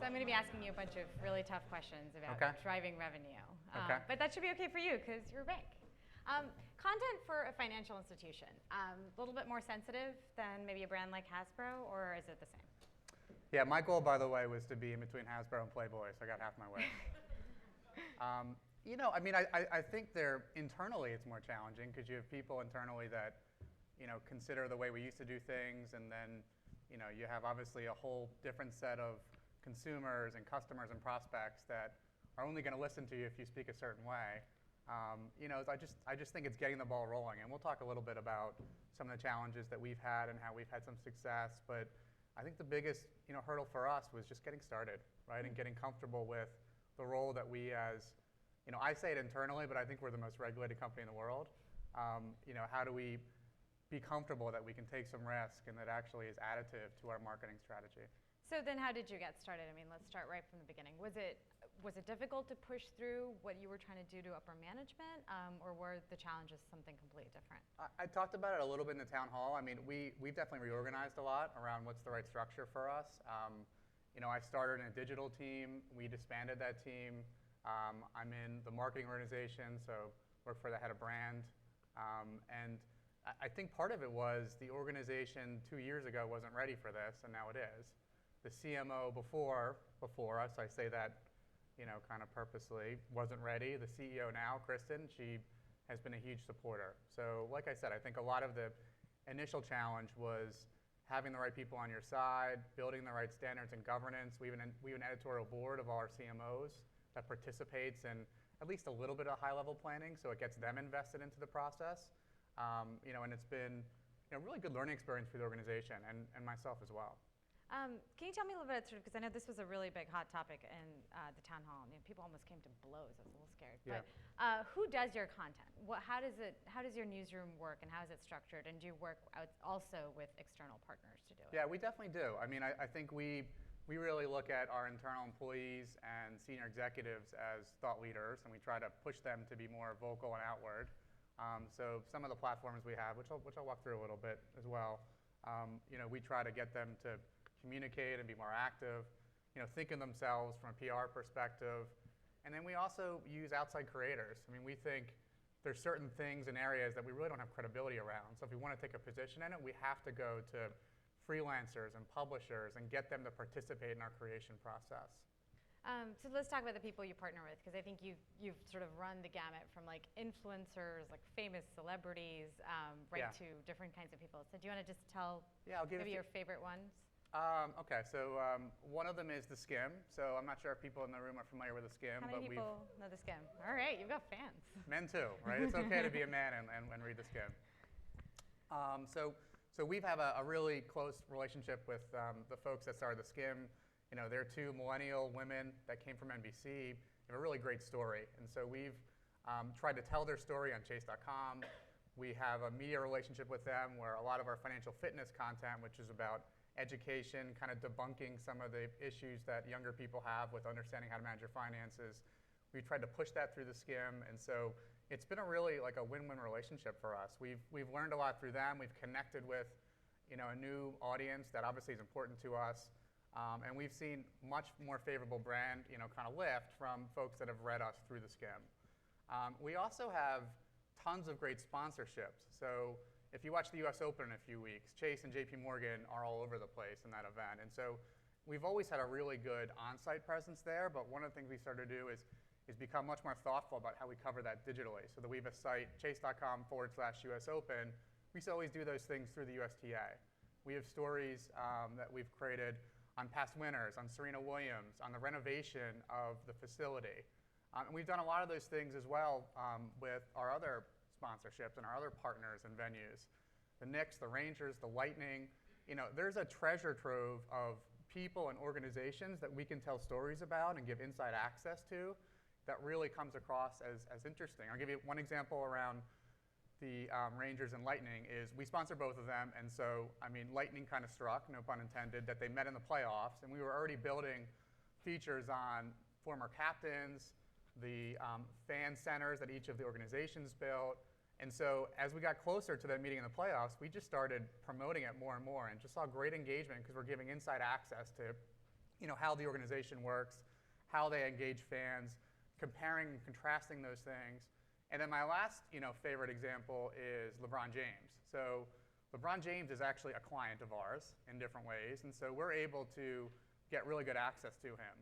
So I'm going to be asking you a bunch of really tough questions about driving revenue. But that should be okay for you because you're a bank. Content for a financial institution, a little bit more sensitive than maybe a brand like Hasbro, or is it the same? Yeah, my goal, by the way, was to be in between Hasbro and Playboy, so I got half my way. You know, I mean, I think internally it's more challenging because you have people internally that, you know, consider the way we used to do things, and then, you know, you have obviously a whole different set of consumers and customers and prospects that are only going to listen to you if you speak a certain way. You know, I just think it's getting the ball rolling, and we'll talk a little bit about some of the challenges that we've had and how we've had some success. But I think the biggest, you know, hurdle for us was just getting started, right, and getting comfortable with the role that we as, you know, I say it internally, but I think we're the most regulated company in the world. You know, how do we be comfortable that we can take some risk and that actually is additive to our marketing strategy? So then how did you get started? I mean, let's start right from the beginning. Was it difficult to push through what you were trying to do to upper management, or were the challenges something completely different? I talked about it a little bit in the town hall. I mean, we've definitely reorganized a lot around what's the right structure for us. You know, I started in a digital team. We disbanded that team. I'm in the marketing organization, so work for the head of brand. And I think part of it was the organization 2 years ago wasn't ready for this, and now it is. The CMO before us, I say that, you know, kind of purposely, wasn't ready. The CEO now, Kristen, she has been a huge supporter. So like I said, I think a lot of the initial challenge was having the right people on your side, building the right standards and governance. We have an editorial board of all our CMOs that participates in at least a little bit of high-level planning, so it gets them invested into the process. You know, and it's been, you know, a really good learning experience for the organization and myself as well. Can you tell me a little bit, sort of, because I know this was a really big hot topic in the town hall. I mean, people almost came to blows. I was a little scared. Yeah. But who does your content? How does your newsroom work, and how is it structured? And do you work also with external partners to do it? Yeah, we definitely do. I mean, I think we really look at our internal employees and senior executives as thought leaders, and we try to push them to be more vocal and outward. So some of the platforms we have, which I'll walk through a little bit as well, you know, we try to get them to communicate and be more active, you know, think of themselves from a PR perspective. And then we also use outside creators. I mean, we think there's certain things and areas that we really don't have credibility around. So if we want to take a position in it, we have to go to freelancers and publishers and get them to participate in our creation process. So let's talk about the people you partner with, because I think you've sort of run the gamut from like influencers, like famous celebrities, to different kinds of people. So do you want to just tell maybe your favorite ones? Okay, so one of them is The Skim. So I'm not sure if people in the room are familiar with The Skim. How many people know The Skim? All right, you've got fans. Men too, right? It's okay to be a man and read The Skim. So we have a really close relationship with the folks that started The Skim. You know, they're two millennial women that came from NBC. They have a really great story. And so we've tried to tell their story on chase.com. We have a media relationship with them where a lot of our financial fitness content, which is about education, kind of debunking some of the issues that younger people have with understanding how to manage your finances. We've tried to push that through The Skim, and so it's been a really like a win-win relationship for us. We've learned a lot through them. We've connected with, you know, a new audience that obviously is important to us, and we've seen much more favorable brand, you know, kind of lift from folks that have read us through The Skim. We also have tons of great sponsorships. So if you watch the US Open in a few weeks, Chase and JP Morgan are all over the place in that event. And so we've always had a really good on-site presence there, but one of the things we started to do is become much more thoughtful about how we cover that digitally. So that we have a site, chase.com/US Open. We used to always do those things through the USTA. We have stories that we've created on past winners, on Serena Williams, on the renovation of the facility. And we've done a lot of those things as well with our other sponsorships and our other partners and venues. The Knicks, the Rangers, the Lightning. You know, there's a treasure trove of people and organizations that we can tell stories about and give inside access to that really comes across as interesting. I'll give you one example around the Rangers and Lightning is we sponsor both of them, and so, I mean, Lightning kind of struck, no pun intended, that they met in the playoffs, and we were already building features on former captains, the fan centers that each of the organizations built. And so as we got closer to that meeting in the playoffs, we just started promoting it more and more and just saw great engagement because we're giving inside access to how the organization works, how they engage fans, comparing and contrasting those things. And then my last favorite example is LeBron James. So LeBron James is actually a client of ours in different ways, and so we're able to get really good access to him.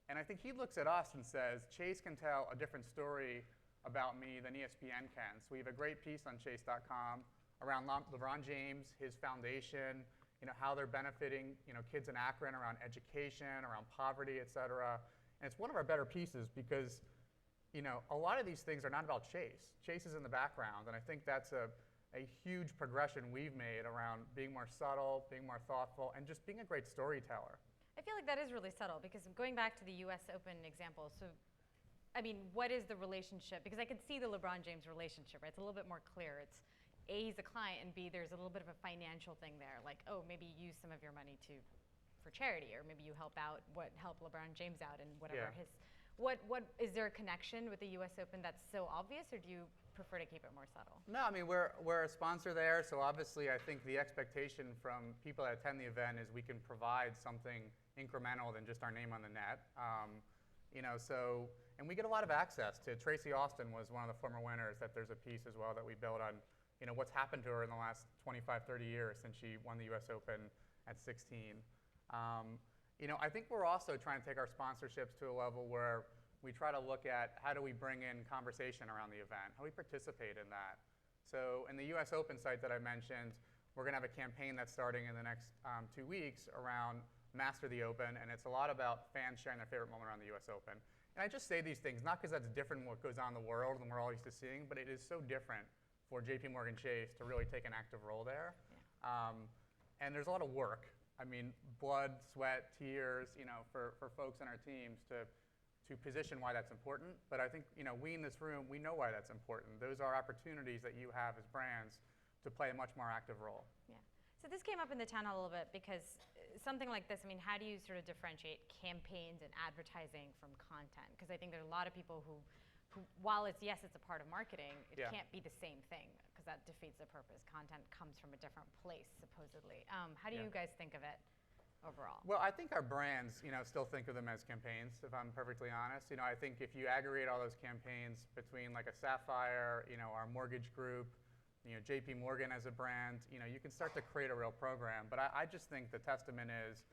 And I think he looks at us and says, Chase can tell a different story about me than ESPN can. So we have a great piece on chase.com around LeBron James, his foundation, how they're benefiting kids in Akron around education, around poverty, et cetera. And it's one of our better pieces because a lot of these things are not about Chase. Chase is in the background, and I think that's a huge progression we've made around being more subtle, being more thoughtful, and just being a great storyteller. I feel like that is really subtle because going back to the US Open example, so I mean, what is the relationship? Because I can see the LeBron James relationship, right? It's a little bit more clear. It's A, he's a client, and B, there's a little bit of a financial thing there. Like, oh, maybe you use some of your money for charity, or maybe you help LeBron James out and whatever his. What is there a connection with the US Open that's so obvious, or do you prefer to keep it more subtle? No, I mean, we're a sponsor there, so obviously I think the expectation from people that attend the event is we can provide something incremental than just our name on the net. And we get a lot of access to. Tracy Austin was one of the former winners. That there's a piece as well that we built on, what's happened to her in the last 25, 30 years since she won the U.S. Open at 16. I think we're also trying to take our sponsorships to a level where we try to look at how do we bring in conversation around the event, how do we participate in that. So in the U.S. Open site that I mentioned, we're going to have a campaign that's starting in the next 2 weeks around Master the Open, and it's a lot about fans sharing their favorite moment around the U.S. Open. And I just say these things not because that's different than what goes on in the world and we're all used to seeing, but it is so different for JP Morgan Chase to really take an active role there. Yeah. And there's a lot of work. I mean, blood, sweat, tears, for folks on our teams to position why that's important. But I think, we in this room, we know why that's important. Those are opportunities that you have as brands to play a much more active role. Yeah. So this came up in the town hall a little bit because something like this, I mean, how do you sort of differentiate campaigns and advertising from content? Because I think there are a lot of people who while it's a part of marketing, it can't be the same thing because that defeats the purpose. Content comes from a different place, supposedly. How do you guys think of it overall? Well, I think our brands, still think of them as campaigns, if I'm perfectly honest. I think if you aggregate all those campaigns between like a Sapphire, our mortgage group, JP Morgan as a brand, you can start to create a real program. But I just think the testament is,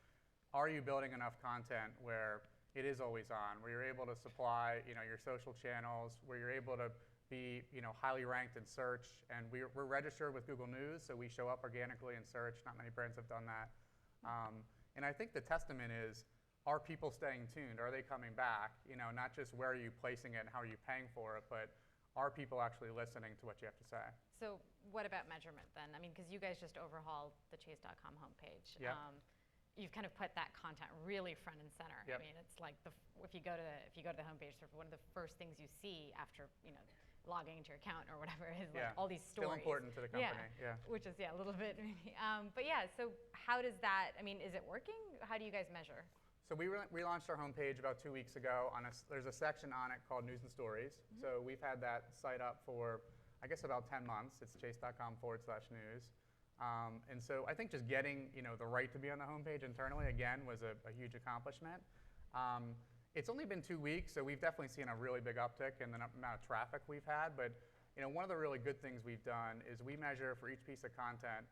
are you building enough content where it is always on, where you're able to supply, your social channels, where you're able to be, highly ranked in search, and we're registered with Google News, so we show up organically in search. Not many brands have done that. And I think the testament is, are people staying tuned? Are they coming back? Not just where are you placing it and how are you paying for it, but are people actually listening to what you have to say? So what about measurement then? I mean, because you guys just overhauled the chase.com homepage. Yep. You've kind of put that content really front and center. Yep. I mean, it's like if you go to the homepage, sort of one of the first things you see after logging into your account or whatever is like all these stories. Still important to the company. Yeah. Which is a little bit. But so how does that? I mean, is it working? How do you guys measure? So we relaunched our homepage about 2 weeks ago. There's a section on it called News and Stories. Mm-hmm. So we've had that site up for, I guess, about 10 months. It's chase.com/news. And so I think just getting the right to be on the homepage internally, again, was a huge accomplishment. It's only been 2 weeks, so we've definitely seen a really big uptick in the amount of traffic we've had. But one of the really good things we've done is we measure for each piece of content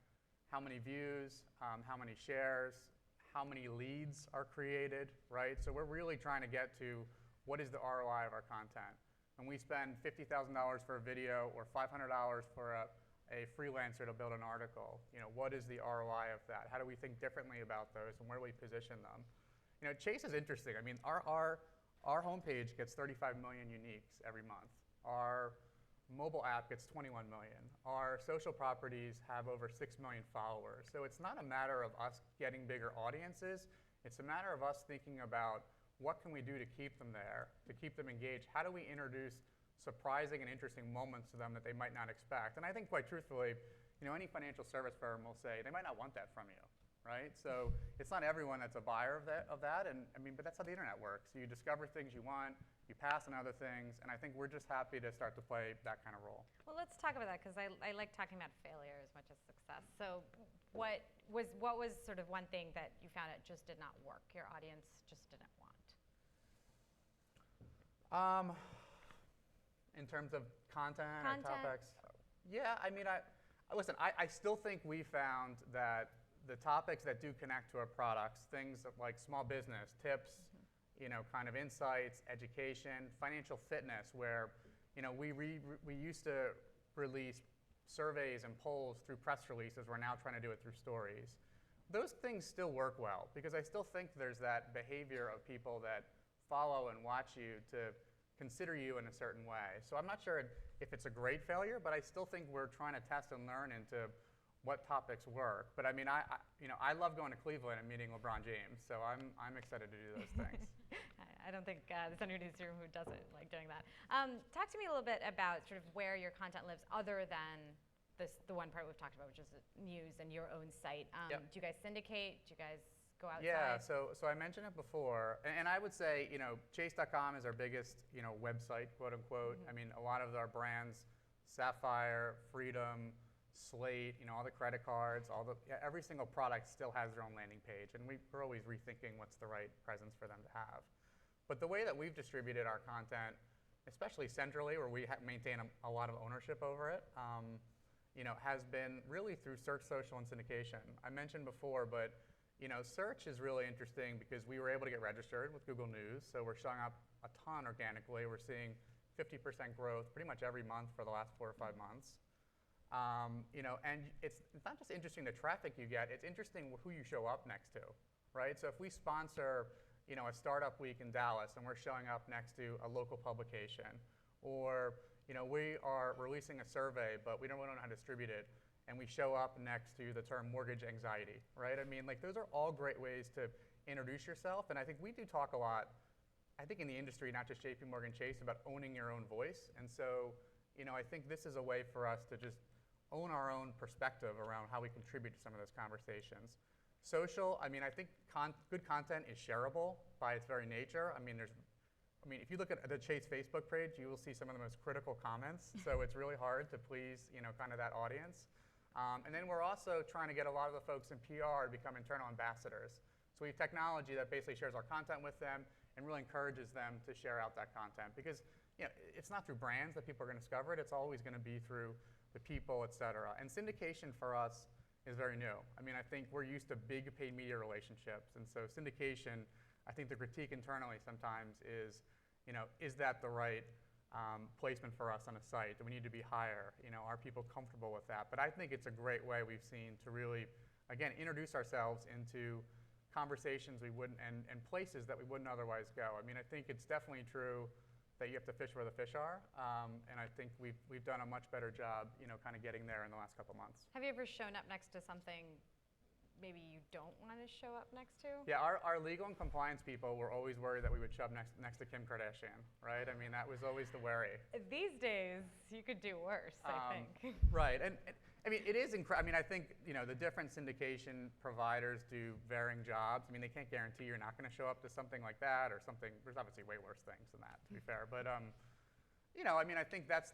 how many views, how many shares, how many leads are created, right? So we're really trying to get to what is the ROI of our content. When we spend $50,000 for a video or $500 for a freelancer to build an article, what is the ROI of that? How do we think differently about those, and where do we position them? Chase is interesting. I mean, our homepage gets 35 million uniques every month. Our mobile app gets 21 million. Our social properties have over 6 million followers. So it's not a matter of us getting bigger audiences. It's a matter of us thinking about what can we do to keep them there, to keep them engaged. How do we introduce surprising and interesting moments to them that they might not expect? And I think, quite truthfully, any financial service firm will say they might not want that from you, right? So it's not everyone that's a buyer of that. And but that's how the internet works. You discover things you want, you pass on other things, and I think we're just happy to start to play that kind of role. Well, let's talk about that, because I like talking about failure as much as success. So what was sort of one thing that you found it just did not work, your audience just didn't want? In terms of content or topics? Yeah, I mean, listen, I still think we found that the topics that do connect to our products, things like small business, tips, kind of insights, education, financial fitness, where, we used to release surveys and polls through press releases. We're now trying to do it through stories. Those things still work well because I still think there's that behavior of people that follow and watch you to consider you in a certain way. So I'm not sure if it's a great failure, but I still think we're trying to test and learn into what topics work. But I mean, I love going to Cleveland and meeting LeBron James, so I'm excited to do those things. I don't think there's anyone in this room who doesn't like doing that. Talk to me a little bit about sort of where your content lives other than the one part we've talked about, which is news and your own site. Yep. Do you guys syndicate? Do you guys go outside? Yeah, so I mentioned it before, and I would say, Chase.com is our biggest, website, quote unquote. I mean, a lot of our brands, Sapphire, Freedom, Slate, all the credit cards, every single product still has their own landing page, and we're always rethinking what's the right presence for them to have. But the way that we've distributed our content, especially centrally, where we maintain a lot of ownership over it, has been really through search, social, and syndication. I mentioned before, but search is really interesting because we were able to get registered with Google News, so we're showing up a ton organically. We're seeing 50% growth pretty much every month for the last 4 or 5 months. And it's not just interesting the traffic you get, it's interesting who you show up next to, right? So if we sponsor, a startup week in Dallas and we're showing up next to a local publication, or, we are releasing a survey, but we don't know how to distribute it, and we show up next to the term mortgage anxiety, right? I mean, those are all great ways to introduce yourself, and I think we do talk a lot, I think in the industry, not just JP Morgan Chase, about owning your own voice. And so, I think this is a way for us to just own our own perspective around how we contribute to some of those conversations. Social, I mean, I think good content is shareable by its very nature. I mean, if you look at the Chase Facebook page, you will see some of the most critical comments. So it's really hard to please, kind of that audience. And then we're also trying to get a lot of the folks in PR to become internal ambassadors. So we have technology that basically shares our content with them and really encourages them to share out that content. Because it's not through brands that people are going to discover it. It's always going to be through the people, et cetera. And syndication for us is very new. I mean, I think we're used to big paid media relationships. And so syndication, I think the critique internally sometimes is, is that the right placement for us on a site? Do we need to be higher? Are people comfortable with that? But I think it's a great way we've seen to really, again, introduce ourselves into conversations we wouldn't, and places that we wouldn't otherwise go. I mean, I think it's definitely true that you have to fish where the fish are, and I think we've done a much better job, kind of getting there in the last couple months. Have you ever shown up next to something maybe you don't want to show up next to? Yeah, our legal and compliance people were always worried that we would show up next to Kim Kardashian, right? I mean, that was always the worry. These days, you could do worse, I think. Right, and I mean, it is incredible. I mean, I think, the different syndication providers do varying jobs. I mean, they can't guarantee you're not going to show up to something like that or something. There's obviously way worse things than that, to be fair. But, I mean, I think that's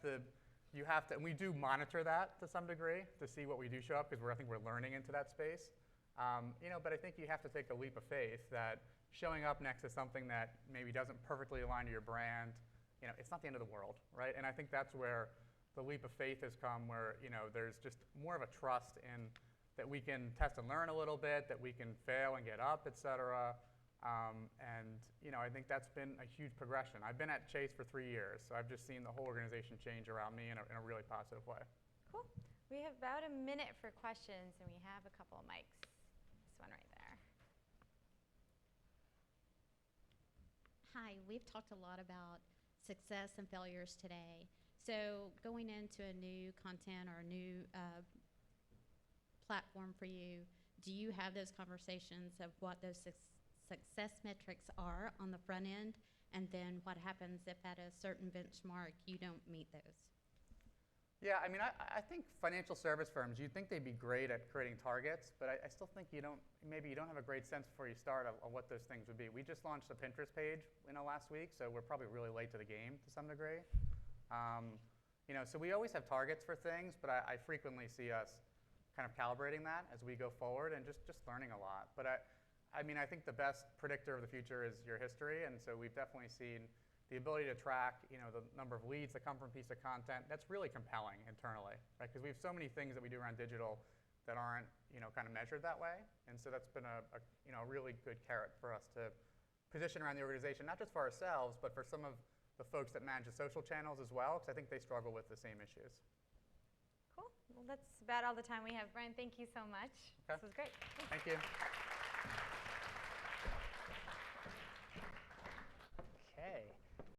you have to, and we do monitor that to some degree to see what we do show up because I think we're learning into that space. But I think you have to take a leap of faith that showing up next to something that maybe doesn't perfectly align to your brand, it's not the end of the world, right? And I think that's where the leap of faith has come, where there's just more of a trust in that we can test and learn a little bit, that we can fail and get up, et cetera. I think that's been a huge progression. I've been at Chase for 3 years, so I've just seen the whole organization change around me in a really positive way. Cool. We have about a minute for questions, and we have a couple of mics. This one right there. Hi, we've talked a lot about success and failures today. So going into a new content or a new platform for you, do you have those conversations of what those success metrics are on the front end, and then what happens if at a certain benchmark you don't meet those? Yeah, I mean, I think financial service firms, you'd think they'd be great at creating targets, but I still think maybe you don't have a great sense before you start of what those things would be. We just launched a Pinterest page last week, so we're probably really late to the game to some degree. So we always have targets for things, but I frequently see us kind of calibrating that as we go forward and just learning a lot. But I mean, I think the best predictor of the future is your history, and so we've definitely seen the ability to track, the number of leads that come from a piece of content. That's really compelling internally, right? Because we have so many things that we do around digital that aren't, kind of measured that way, and so that's been a really good carrot for us to position around the organization, not just for ourselves, but for some of the folks that manage the social channels as well, because I think they struggle with the same issues. Cool. Well, that's about all the time we have. Brian, thank you so much. Okay. This was great. Thank you. Okay.